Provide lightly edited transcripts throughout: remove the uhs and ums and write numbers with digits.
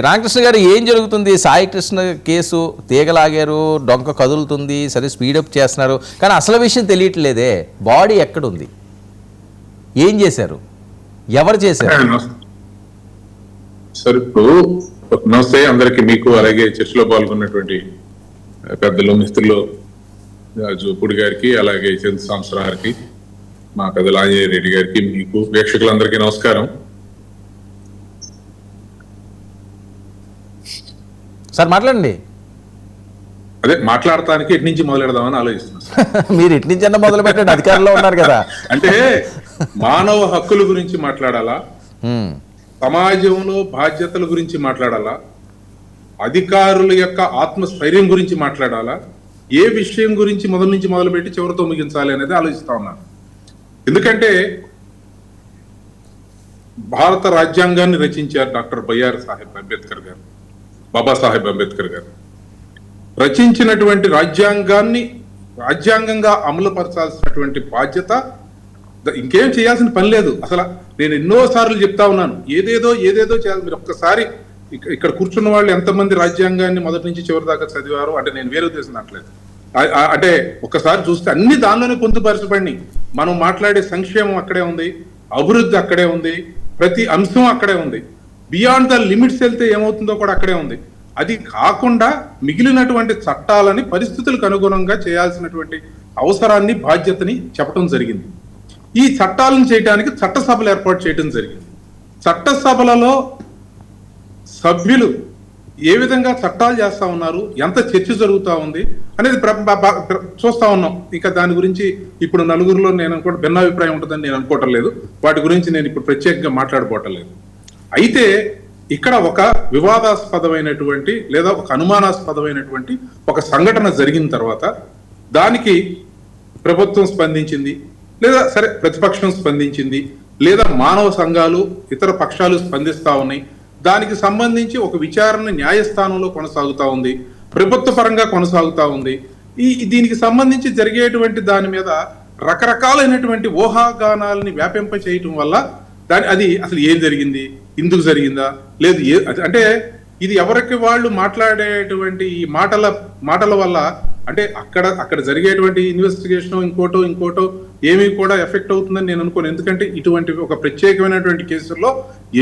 రామకృష్ణ గారు, ఏం జరుగుతుంది? సాయి కృష్ణ కేసు తీగలాగారు, డొంక కదులుతుంది, సరే స్పీడప్ చేస్తున్నారు, కానీ అసలు విషయం తెలియట్లేదే. బాడీ ఎక్కడుంది, ఏం చేశారు, ఎవరు చేశారు? సార్ ఇప్పుడు నమస్తే అందరికి, మీకు అలాగే చర్చలో పాల్గొన్నటువంటి పెద్దలు మిత్రులు జోపుడి గారికి, అలాగే చంద్ర సంవత్సరం గారికి, మా పెద్దలు ఆంజనేయ రెడ్డి గారికి, మీకు ప్రేక్షకులందరికీ నమస్కారం. సార్ మాట్లాడండి. అదే మాట్లాడటానికి ఎటు నుంచి మొదలెడదామని ఆలోచిస్తున్నాను. మీరు ఎటు నుంచి అన్న మొదలు పెట్టండి, అధికారంలో ఉన్నారు కదా. అంటే మానవ హక్కుల గురించి మాట్లాడాలా, సమాజంలో బాధ్యతల గురించి మాట్లాడాలా, అధికారుల యొక్క ఆత్మస్థైర్యం గురించి మాట్లాడాలా, ఏ విషయం గురించి మొదలు నుంచి మొదలుపెట్టి చివరితో ముగించాలి అనేది ఆలోచిస్తా ఉన్నాను. ఎందుకంటే భారత రాజ్యాంగాన్ని రచించారు డాక్టర్ బిఆర్ సాహెబ్ అంబేద్కర్ గారు, బాబాసాహెబ్ అంబేద్కర్ గారు. రచించినటువంటి రాజ్యాంగాన్ని రాజ్యాంగంగా అమలుపరచాల్సినటువంటి బాధ్యత, ఇంకేం చేయాల్సిన పని లేదు. అసలు నేను ఎన్నోసార్లు చెప్తా ఉన్నాను, ఏదేదో చేయాలి. మీరు ఒక్కసారి ఇక్కడ కూర్చున్న వాళ్ళు ఎంతమంది రాజ్యాంగాన్ని మొదటి నుంచి చివరి దాకా చదివారు అంటే నేను వేరే ఉద్దేశం అనట్లేదు. అంటే ఒక్కసారి చూస్తే అన్ని దానిలోనే పొందుపరచబడి, మనం మాట్లాడే సంక్షేమం అక్కడే ఉంది, అభివృద్ధి అక్కడే ఉంది, ప్రతి అంశం అక్కడే ఉంది. బియాండ్ ద లిమిట్స్ వెళ్తే ఏమవుతుందో కూడా అక్కడే ఉంది. అది కాకుండా మిగిలినటువంటి చట్టాలని పరిస్థితులకు అనుగుణంగా చేయాల్సినటువంటి అవసరాన్ని, బాధ్యతని చెప్పడం జరిగింది. ఈ చట్టాలను చేయడానికి చట్టసభలు ఏర్పాటు చేయడం జరిగింది. చట్టసభలలో సభ్యులు ఏ విధంగా చట్టాలు చేస్తా ఉన్నారు, ఎంత చర్చ జరుగుతూ ఉంది అనేది చూస్తా ఉన్నాం. ఇంకా దాని గురించి ఇప్పుడు నలుగురిలో నేను అనుకో భిన్నాభిప్రాయం ఉంటుందని నేను అనుకోవటం లేదు. వాటి గురించి నేను ఇప్పుడు ప్రత్యేకంగా మాట్లాడుకోవటం లేదు. అయితే ఇక్కడ ఒక వివాదాస్పదమైనటువంటి లేదా ఒక అనుమానాస్పదమైనటువంటి ఒక సంఘటన జరిగిన తర్వాత దానికి ప్రభుత్వం స్పందించింది, లేదా సరే ప్రతిపక్షం స్పందించింది, లేదా మానవ సంఘాలు ఇతర పక్షాలు స్పందిస్తా ఉన్నాయి. దానికి సంబంధించి ఒక విచారణ న్యాయస్థానంలో కొనసాగుతా ఉంది, ప్రభుత్వ పరంగా కొనసాగుతా ఉంది. దీనికి సంబంధించి జరిగేటువంటి దాని మీద రకరకాలైనటువంటి ఊహాగానాలని వ్యాపింప చేయటం వల్ల అది అసలు ఏం జరిగింది, ఎందుకు జరిగిందా లేదు, అంటే ఇది ఎవరికి వాళ్ళు మాట్లాడేటువంటి ఈ మాటల వల్ల అంటే అక్కడ జరిగేటువంటి ఇన్వెస్టిగేషన్ ఇంకోటో ఏమీ కూడా ఎఫెక్ట్ అవుతుందని నేను అనుకోను. ఎందుకంటే ఇటువంటి ఒక ప్రత్యేకమైనటువంటి కేసుల్లో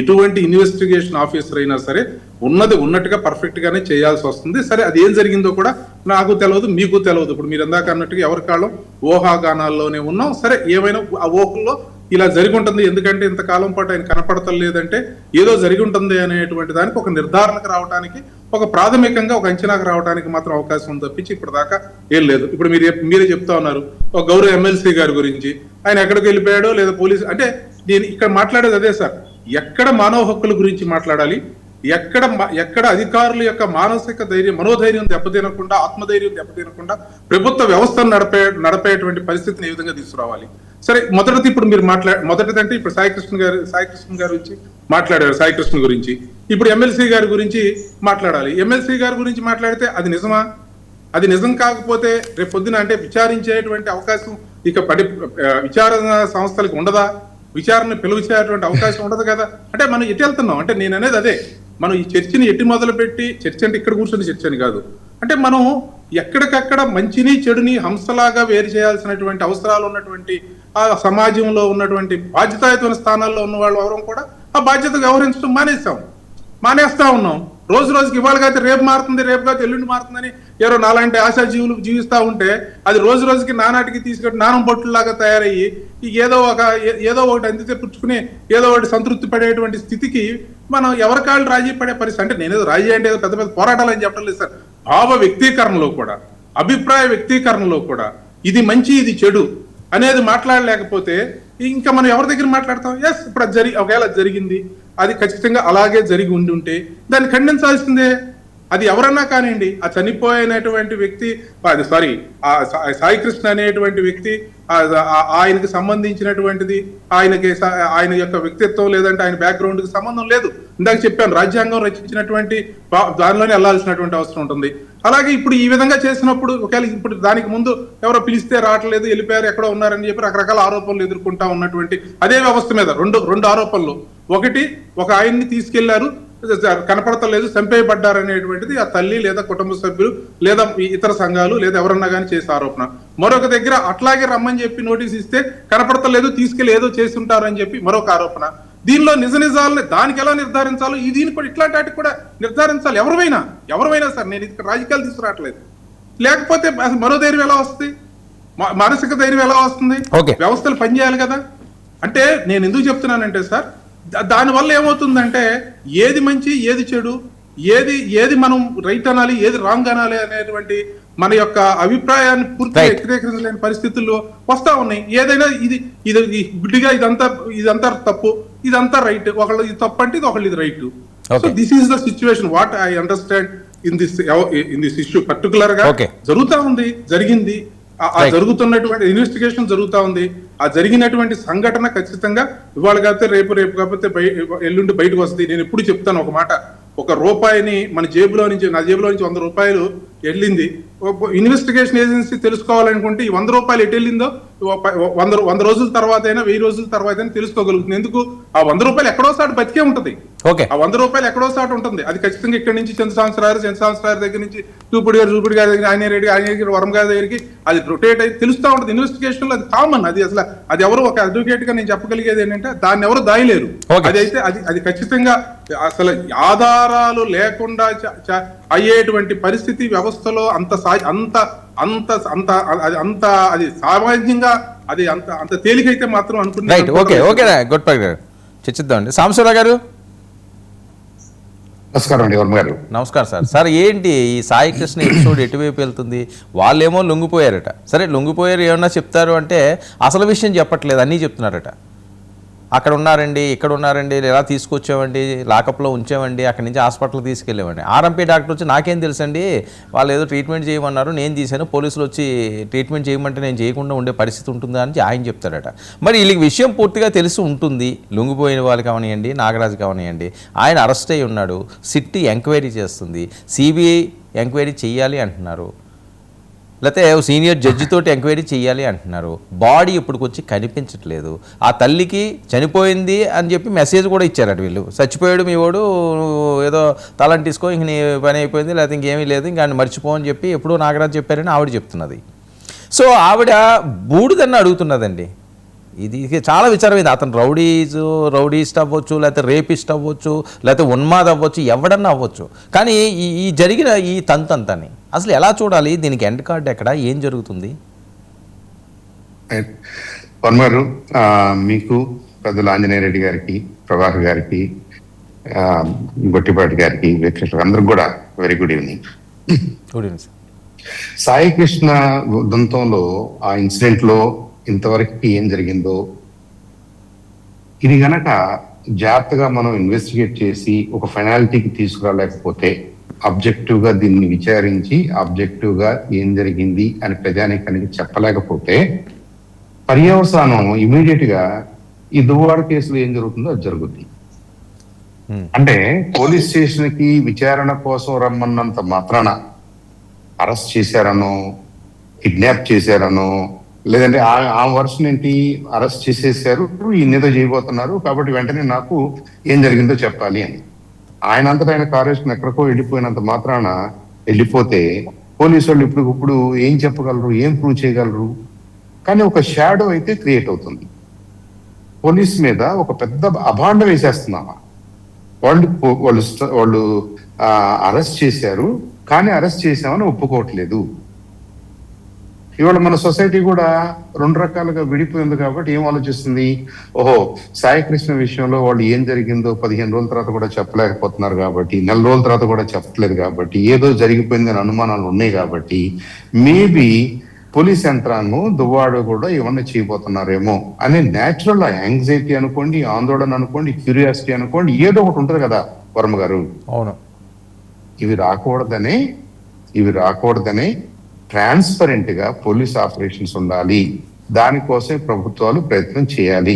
ఎటువంటి ఇన్వెస్టిగేషన్ ఆఫీసర్ అయినా సరే ఉన్నది ఉన్నట్టుగా పర్ఫెక్ట్ గానే చేయాల్సి వస్తుంది. సరే అది ఏం జరిగిందో కూడా నాకు తెలియదు, మీకు తెలియదు. ఇప్పుడు మీరు ఇందాక అన్నట్టుగా ఎవరి కాలం ఊహాగానాల్లోనే ఉన్నాం. సరే ఏమైనా ఆ ఊహల్లో ఇలా జరిగి ఉంటుంది, ఎందుకంటే ఇంతకాలం పాటు ఆయన కనపడతలేదంటే ఏదో జరిగి ఉంటుంది అనేటువంటి దానికి ఒక నిర్ధారణకు రావడానికి, ఒక ప్రాథమికంగా ఒక అంచనాకు రావడానికి మాత్రం అవకాశం ఉంది తప్పించి ఇప్పుడు దాకా ఏం లేదు. ఇప్పుడు మీరే చెప్తా ఉన్నారు ఒక గౌరవ ఎమ్మెల్సీ గారి గురించి, ఆయన ఎక్కడికి వెళ్ళిపోయాడో లేదా పోలీసు, అంటే నేను ఇక్కడ మాట్లాడేది అదే సార్. ఎక్కడ మానవ హక్కుల గురించి మాట్లాడాలి, ఎక్కడ అధికారుల యొక్క మానసిక మనోధైర్యం దెబ్బతినకుండా, ఆత్మధైర్యం దెబ్బతినకుండా ప్రభుత్వ వ్యవస్థను నడిపేటువంటి పరిస్థితిని ఏ విధంగా తీసుకురావాలి. సరే మొదటిది ఇప్పుడు మీరు మొదటిదంటే ఇప్పుడు సాయి కృష్ణ గారి గురించి మాట్లాడారు, సాయి కృష్ణ గురించి. ఇప్పుడు ఎమ్మెల్సీ గారి గురించి మాట్లాడాలి. ఎమ్మెల్సీ గారి గురించి మాట్లాడితే అది నిజమా? అది నిజం కాకపోతే రేపు పొద్దున అంటే విచారించేటువంటి అవకాశం ఇక విచారణ సంస్థలకు ఉండదా? విచారణ పిలువచేటువంటి అవకాశం ఉండదు కదా. అంటే మనం ఎటు వెళ్తున్నాం అంటే నేను అనేది అదే, మనం ఈ చర్చని ఎట్టి మొదలు పెట్టి, చర్చ అంటే ఇక్కడ కూర్చొని చర్చ అని కాదు, అంటే మనం ఎక్కడికక్కడ మంచిని చెడుని హంసలాగా వేరు చేయాల్సినటువంటి అవసరాలు ఉన్నటువంటి ఆ సమాజంలో ఉన్నటువంటి బాధ్యతాయుతమైన స్థానాల్లో ఉన్న వాళ్ళు ఎవరూ కూడా ఆ బాధ్యత వ్యవహరించడం మానేస్తా ఉన్నాం. రోజుకి ఇవాళ కాదు రేపు మారుతుంది, రేపు కాదు ఎల్లుండి మారుతుందని ఎవరో నాలాంటి ఆశా జీవులు జీవిస్తూ ఉంటే అది రోజుకి నానాటికి తీసుకెట్టి నానం బొట్టులాగా తయారయ్యి ఏదో ఒకటి అందితే పుచ్చుకుని ఏదో ఒకటి సంతృప్తి పడేటువంటి స్థితికి మనం ఎవరికాళ్ళు రాజీ పడే పరిస్థితి. అంటే నేనేదో రాజీ అంటే ఏదో పెద్ద పోరాటాలు అని చెప్పడం లేదు సార్. భావ వ్యక్తీకరణలో కూడా, అభిప్రాయ వ్యక్తీకరణలో కూడా ఇది మంచి ఇది చెడు అనేది మాట్లాడలేకపోతే ఇంకా మనం ఎవరి దగ్గర మాట్లాడతాం? ఎస్ ఇప్పుడు అది ఒకవేళ జరిగింది, అది ఖచ్చితంగా అలాగే జరిగి ఉంటే దాన్ని ఖండించాల్సిందే. అది ఎవరన్నా కానివ్వండి, ఆ చనిపోయినటువంటి వ్యక్తి ఆ సాయి కృష్ణ అనేటువంటి వ్యక్తి ఆయనకి సంబంధించినటువంటిది, ఆయన యొక్క వ్యక్తిత్వం లేదంటే ఆయన బ్యాక్గ్రౌండ్ కి సంబంధం లేదు. ఇందాక చెప్పాను, రాజ్యాంగం రచించినటువంటి దానిలోనే వెళ్లాల్సినటువంటి అవసరం ఉంటుంది. అలాగే ఇప్పుడు ఈ విధంగా చేసినప్పుడు ఒకవేళ ఇప్పుడు దానికి ముందు ఎవరో పిలిస్తే రావట్లేదు, వెళ్ళిపోయారు, ఎక్కడో ఉన్నారని చెప్పి రకరకాల ఆరోపణలు ఎదుర్కొంటా ఉన్నటువంటి అదే వ్యవస్థ మీద రెండు ఆరోపణలు. ఒకటి, ఒక ఆయన్ని తీసుకెళ్లారు, కనపడతలేదు, చంపేయబడ్డారనేటువంటిది ఆ తల్లి లేదా కుటుంబ సభ్యులు లేదా ఇతర సంఘాలు లేదా ఎవరన్నా కానీ చేసే ఆరోపణ. మరొక దగ్గర అట్లాగే రమ్మని చెప్పి నోటీస్ ఇస్తే కనపడతలేదు, తీసుకెళ్లి ఏదో చేసి ఉంటారని చెప్పి మరొక ఆరోపణ. దీనిలో నిజ నిజాలని దానికి ఎలా నిర్ధారించాలో దీనికి కూడా ఇట్లాంటి వాటికి కూడా నిర్ధారించాలి. ఎవరైనా సార్, నేను ఇక్కడ రాజకీయాలు తీసుకురావట్లేదు. లేకపోతే మరో ధైర్యం ఎలా వస్తుంది, మానసిక ధైర్యం ఎలా వస్తుంది? వ్యవస్థలు పనిచేయాలి కదా. అంటే నేను ఎందుకు చెప్తున్నానంటే సార్, దానివల్ల ఏమవుతుందంటే ఏది మంచి ఏది చెడు, ఏది మనం రైట్ అనాలి ఏది రాంగ్ అనాలి అనేటువంటి మన యొక్క అభిప్రాయాన్ని పూర్తిగా వ్యతిరేకించలేని పరిస్థితుల్లో వస్తా ఉన్నాయి. ఏదైనా ఇది గుడ్డిగా ఇదంతా తప్పు, ఇదంతా రైట్, ఒకళ్ళు ఇది తప్పు అంటే ఒకళ్ళు ఇది right. So this is the situation what I understand in this issue particular గా జరుగుతా ఉంది, జరిగింది. ఆ జరుగుతున్నటువంటి ఇన్వెస్టిగేషన్ జరుగుతా ఉంది. ఆ జరిగినటువంటి సంఘటన ఖచ్చితంగా ఇవాళ కాకపోతే రేపు కాకపోతే ఎల్లుండి బయటకు వస్తుంది. నేను ఎప్పుడు చెప్తాను ఒక మాట, ఒక రూపాయిని మన నా జేబులో నుంచి 100 రూపాయలు వెళ్ళింది. ఇన్వెస్టిగేషన్ ఏజెన్సీ తెలుసుకోవాలనుకుంటే ఈ 100 రూపాయలు ఎటు వెళ్ళిందో 100 రోజుల తర్వాత అయినా 1000 రోజుల తర్వాత అయినా తెలుసుకోగలుగుతుంది. ఎందుకు? ఆ 100 రూపాయలు ఎక్కడో సాటు బతికే ఉంటది. ఆ 100 రూపాయలు ఎక్కడో సాటు ఉంటుంది. అది ఖచ్చితంగా ఇక్కడ నుంచి చంద్రశేఖర్ దగ్గర నుంచి చూపుడి గారి దగ్గర ఆయన వరం గారి దగ్గరికి అది రొటేట్ అయ్యి తెలుస్తూ ఉంటుంది. ఇన్వెస్టిగేషన్ లో అది కామన్. అది అసలు అది ఎవరు ఒక అడ్వకేట్ గా నేను చెప్పగలిగేది ఏంటంటే దాన్ని ఎవరు దాయలేరు. అది ఖచ్చితంగా అసలు ఆధారాలు లేకుండా అయ్యేటువంటి పరిస్థితి వ్యవస్థలో అది సామాన్యంగా అది అంత తేలికైతే మాత్రం అనుకుంటున్నాను. చర్చిద్దామండి. సాంబశివరావు గారు నమస్కారం అండి. వర్మ గారు నమస్కారం సార్. సార్ ఏంటి ఈ సాయి కృష్ణ ఎపిసోడ్ ఎటువైపు వెళ్తుంది? వాళ్ళేమో లొంగిపోయారట. సరే లొంగిపోయారు, ఏమన్నా చెప్తారు అంటే అసలు విషయం చెప్పట్లేదు, అన్నీ చెప్తున్నారట. అక్కడ ఉన్నారండి, ఇక్కడ ఉన్నారండి, ఎలా తీసుకొచ్చామండి, లాకప్లో ఉంచామండి, అక్కడి నుంచి హాస్పిటల్కి తీసుకెళ్ళామండి. ఆర్ఎంపీ డాక్టర్ వచ్చి నాకేం తెలుసండి, వాళ్ళు ఏదో ట్రీట్మెంట్ చేయమన్నారు, నేను తీశాను, పోలీసులు వచ్చి ట్రీట్మెంట్ చేయమంటే నేను చేయకుండా ఉండే పరిస్థితి ఉంటుందా అని ఆయన చెప్తారట. మరి వీళ్ళకి విషయం పూర్తిగా తెలిసి ఉంటుంది. లొంగిపోయిన వాళ్ళు కావనియండి, నాగరాజు కావనియండి, ఆయన అరెస్ట్ అయి ఉన్నాడు. సిట్ ఎంక్వైరీ చేస్తుంది, సిబిఐ ఎంక్వైరీ చేయాలి అంటున్నారు, లేకపోతే సీనియర్ జడ్జితోటి ఎంక్వైరీ చేయాలి అంటున్నారు. బాడీ ఇప్పటికొచ్చి కనిపించట్లేదు. ఆ తల్లికి చనిపోయింది అని చెప్పి మెసేజ్ కూడా ఇచ్చారట వీళ్ళు. చచ్చిపోయాడు మీ వాడు, ఏదో తలంటిసుకో, ఇంక నీ పని అయిపోయింది, లేకపోతే ఇంకేమీ లేదు, ఇంకా ఆయన మర్చిపో అని చెప్పి ఎప్పుడో నాగరాజు చెప్పారని ఆవిడ చెప్తున్నది. సో ఆవిడ బూడిదని అడుగుతున్నదండి. ఇది చాలా విచారమైంది. అతను రౌడీస్ట్ అవ్వచ్చు, లేకపోతే రేపిస్ట్ అవ్వచ్చు, లేకపోతే ఉన్మాద్ అవ్వచ్చు, ఎవడన్నా అవ్వచ్చు. కానీ ఈ జరిగిన ఈ తంతంతని అసలు ఎలా చూడాలి? దీనికి ఎండ్ కార్డ్ ఎక్కడ, ఏం జరుగుతుంది? వర్మగారు, మీకు పెద్దల ఆంజనేయ రెడ్డి గారికి, ప్రభాకర్ గారికి, గొట్టిపాటి గారికి, వీక్షకులకు అందరికి కూడా very good evening. Good evening sir. Sai Krishna ఉదంతంలో ఆ ఇన్సిడెంట్ లో ఇంతవరకు ఏం జరిగిందో ఇది గనక జాగ్రత్తగా మనం ఇన్వెస్టిగేట్ చేసి ఒక ఫైనాలిటీకి తీసుకురాలేకపోతే, ఆబ్జెక్టివ్ గా దీన్ని విచారించి ఆబ్జెక్టివ్ గా ఏం జరిగింది అని ప్రజానీకానికి చెప్పలేకపోతే పర్యవసానం ఇమీడియట్ గా ఈ దువ్వాడ కేసులో ఏం జరుగుతుందో అది జరుగుతుంది. అంటే పోలీస్ స్టేషన్ కి విచారణ కోసం రమ్మన్నంత మాత్రాన అరెస్ట్ చేశారనో, కిడ్నాప్ చేశారనో, లేదంటే ఆ వర్షన్ ఏంటి, అరెస్ట్ చేసేసారు, ఈయనేదో చేయబోతున్నారు కాబట్టి వెంటనే నాకు ఏం జరిగిందో చెప్పాలి అని ఆయన అంతటా ఆయన కారు వేసుకుని ఎక్కడికో వెళ్ళిపోయినంత మాత్రాన వెళ్ళిపోతే పోలీసు వాళ్ళు ఇప్పుడు ఏం చెప్పగలరు, ఏం ప్రూవ్ చేయగలరు? కానీ ఒక షాడో అయితే క్రియేట్ అవుతుంది. పోలీస్ మీద ఒక పెద్ద అభాండం వేసేస్తున్నామా. వాళ్ళు అరెస్ట్ చేశారు, కానీ అరెస్ట్ చేశామని ఒప్పుకోవట్లేదు. ఇవాళ మన సొసైటీ కూడా 2 రకాలుగా విడిపోయింది. కాబట్టి ఏం ఆలోచిస్తుంది, ఓహో సాయి కృష్ణ విషయంలో వాళ్ళు ఏం జరిగిందో 15 రోజుల తర్వాత కూడా చెప్పలేకపోతున్నారు కాబట్టి, 4 రోజుల తర్వాత కూడా చెప్పట్లేదు కాబట్టి, ఏదో జరిగిపోయిందని అనుమానాలు ఉన్నాయి కాబట్టి మేబీ పోలీస్ యంత్రాంగం దువ్వాడు కూడా ఏమన్నా చేయబోతున్నారేమో అనే న్యాచురల్ యాంగ్జైటీ అనుకోండి, ఆందోళన అనుకోండి, క్యూరియాసిటీ అనుకోండి, ఏదో ఒకటి ఉంటుంది కదా వర్మ గారు. అవును. ఇవి రాకూడదనే ట్రాన్స్పరెంట్ గా పోలీస్ ఆపరేషన్స్ ఉండాలి. దానికోసం ప్రభుత్వాలు ప్రయత్నం చేయాలి.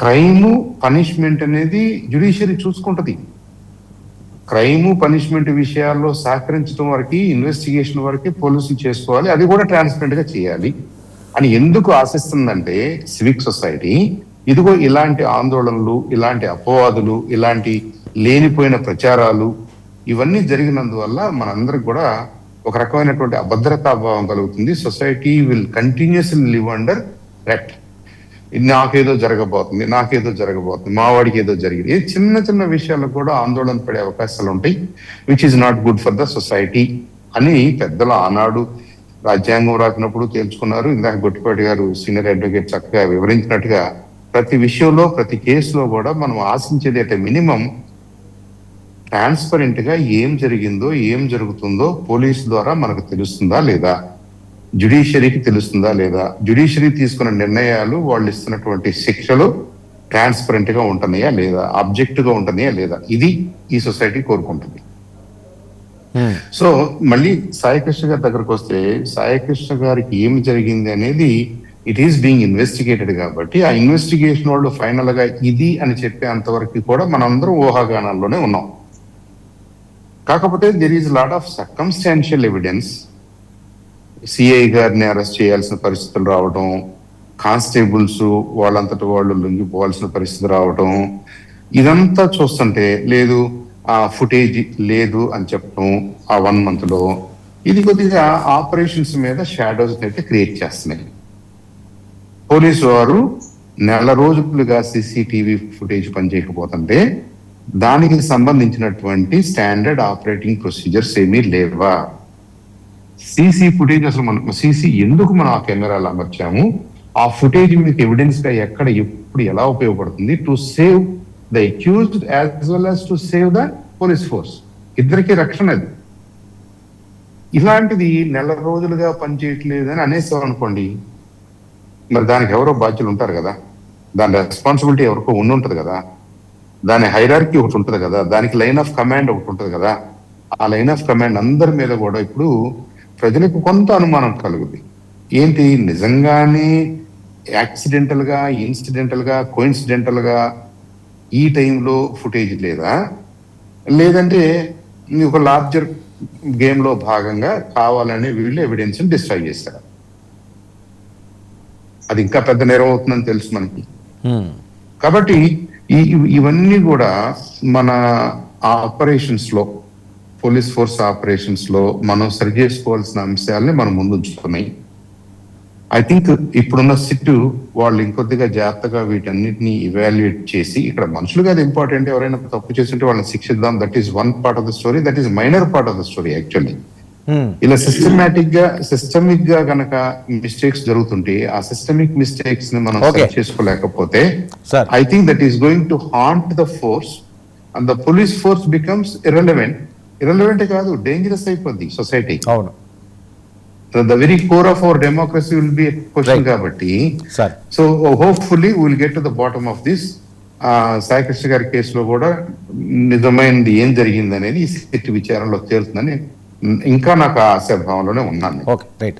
క్రైమ్ పనిష్మెంట్ అనేది జ్యుడిషియరీ చూసుకుంటది. క్రైమ్ పనిష్మెంట్ విషయాల్లో సహకరించడం వరకు, ఇన్వెస్టిగేషన్ వరకు పోలీసులు చేసుకోవాలి. అది కూడా ట్రాన్స్పరెంట్ గా చేయాలి అని ఎందుకు ఆశిస్తుందంటే సివిక్ సొసైటీ ఇదిగో ఇలాంటి ఆందోళనలు, ఇలాంటి అపవాదులు, ఇలాంటి లేనిపోయిన ప్రచారాలు ఇవన్నీ జరిగినందువల్ల మనందరికి కూడా ఒక రకమైనటువంటి అభద్రతాభావం కలుగుతుంది. Society will continuously live under threat. నాకేదో జరగబోతుంది, మా వాడికి ఏదో జరిగింది. ఈ చిన్న చిన్న విషయాలకు కూడా ఆందోళన పడే అవకాశాలు ఉంటాయి, which is not good for the society అని పెద్దలు ఆనాడు రాజ్యాంగం రాసినప్పుడు తేల్చుకున్నారు. ఇందాక గొట్టిపాటి గారు సీనియర్ అడ్వకేట్ చక్కగా వివరించినట్టుగా ప్రతి విషయంలో ప్రతి కేసులో కూడా మనం ఆశించేది అంటే మినిమం ట్రాన్స్పరెంట్ గా ఏం జరిగిందో ఏం జరుగుతుందో పోలీసు ద్వారా మనకు తెలుస్తుందా లేదా, జ్యుడిషియరీకి తెలుస్తుందా లేదా, జ్యుడిషియరీ తీసుకున్న నిర్ణయాలు వాళ్ళు ఇస్తున్నటువంటి శిక్షలు ట్రాన్స్పరెంట్ గా ఉంటున్నాయా లేదా, ఆబ్జెక్టివ్ గా ఉంటున్నాయా లేదా, ఇది ఈ సొసైటీ కోరుకుంటుంది. సో మళ్ళీ సాయికృష్ణ గారి దగ్గరకు వస్తే సాయికృష్ణ గారికి ఏమి జరిగింది అనేది ఇట్ ఈస్ బీయింగ్ ఇన్వెస్టిగేటెడ్ కాబట్టి ఆ ఇన్వెస్టిగేషన్ వాళ్ళు ఫైనల్ గా ఇది అని చెప్పే అంతవరకు కూడా మనందరం ఊహాగానాల్లోనే ఉన్నాం. కాకపోతే there is lot of circumstantial evidence. CI గారిని అరెస్ట్ చేయాల్సిన పరిస్థితులు రావడం, కానిస్టేబుల్స్ వాళ్ళంతటి వాళ్ళు లొంగిపోవాల్సిన పరిస్థితి రావడం, ఇదంతా చూస్తుంటే లేదు ఆ ఫుటేజ్ లేదు అని చెప్పడం ఆ 1 month లో ఇది కొద్దిగా ఆపరేషన్స్ మీద షాడోస్ అయితే క్రియేట్ చేస్తున్నాయి. పోలీసు వారు నెల రోజులుగా CCTV ఫుటేజ్ పనిచేయకపోతుంటే దానికి సంబంధించినటువంటి స్టాండర్డ్ ఆపరేటింగ్ ప్రొసీజర్స్ ఏమీ లేవా? సీసీ ఫుటేజ్ అసలు ఎందుకు మనం ఆ కెమెరాలు అమర్చాము, ఆ ఫుటేజ్ మీకు ఎవిడెన్స్ గా ఎక్కడ ఎప్పుడు ఎలా ఉపయోగపడుతుంది to save the accused as well as to save the police force, ఇద్దరికి రక్షణ అది. ఇలాంటిది నెల రోజులుగా పనిచేయట్లేదు అని అనేసాం అనుకోండి, మరి దానికి ఎవరో బాధ్యులు ఉంటారు కదా, దాని రెస్పాన్సిబిలిటీ ఎవరికో ఉండుంటది కదా, దాని హైరార్కీ ఒకటి ఉంటుంది కదా, దానికి లైన్ ఆఫ్ కమాండ్ ఒకటి ఉంటుంది కదా. ఆ లైన్ ఆఫ్ కమాండ్ అందరి మీద కూడా ఇప్పుడు ప్రజలకు కొంత అనుమానం కలుగుతుంది. ఏంటి నిజంగానే యాక్సిడెంటల్ గా, ఇన్సిడెంటల్ గా, కోఇన్సిడెంటల్ గా ఈ టైంలో ఫుటేజ్ లేదా, లేదంటే ఒక లార్జర్ గేమ్ లో భాగంగా కావాలని వీళ్ళు ఎవిడెన్స్ డిస్ట్రాయ్ చేస్తారు. అది ఇంకా పెద్ద నేరం అవుతుందని తెలుసు మనకి. కాబట్టి ఇవన్నీ కూడా మన ఆపరేషన్స్ లో, పోలీస్ ఫోర్స్ ఆపరేషన్స్ లో మనం సరి చేసుకోవాల్సిన అంశాలని మనం ముందు ఉంచుతున్నాయి. ఐ థింక్ ఇప్పుడున్న సిట్టు వాళ్ళు ఇంకొద్దిగా జాగ్రత్తగా వీటన్నిటిని ఇవాల్యుయేట్ చేసి, ఇక్కడ మనుషులు కాదు ఇంపార్టెంట్, ఎవరైనా తప్పు చేస్తుంటే వాళ్ళని శిక్షిద్దాం, that is one part of the story, that is minor part of the story actually. ఇలా సిస్టమిక్ గా గనక మిస్టేక్స్ జరుగుతుంటే ఆ సిస్టమిక్ మిస్టేక్స్ ని మనం సరి చేసుకోలేకపోతే I think that is going to haunt the force and the police force becomes irrelevant కాదు, డేంజరస్ అయిపోద్ది సొసైటీ. అవును, the very core of our democracy will be a question కాబట్టి. So hopefully we will get to the bottom of this. Saikrishna గారి కేసులో కూడా నిజమైనది ఏం జరిగింది అనేది ఈ సిట్ విచారణలో తేలుతుందని ఇంకా నాకు ఆశాభావంలోనే ఉన్నాను. Okay, right.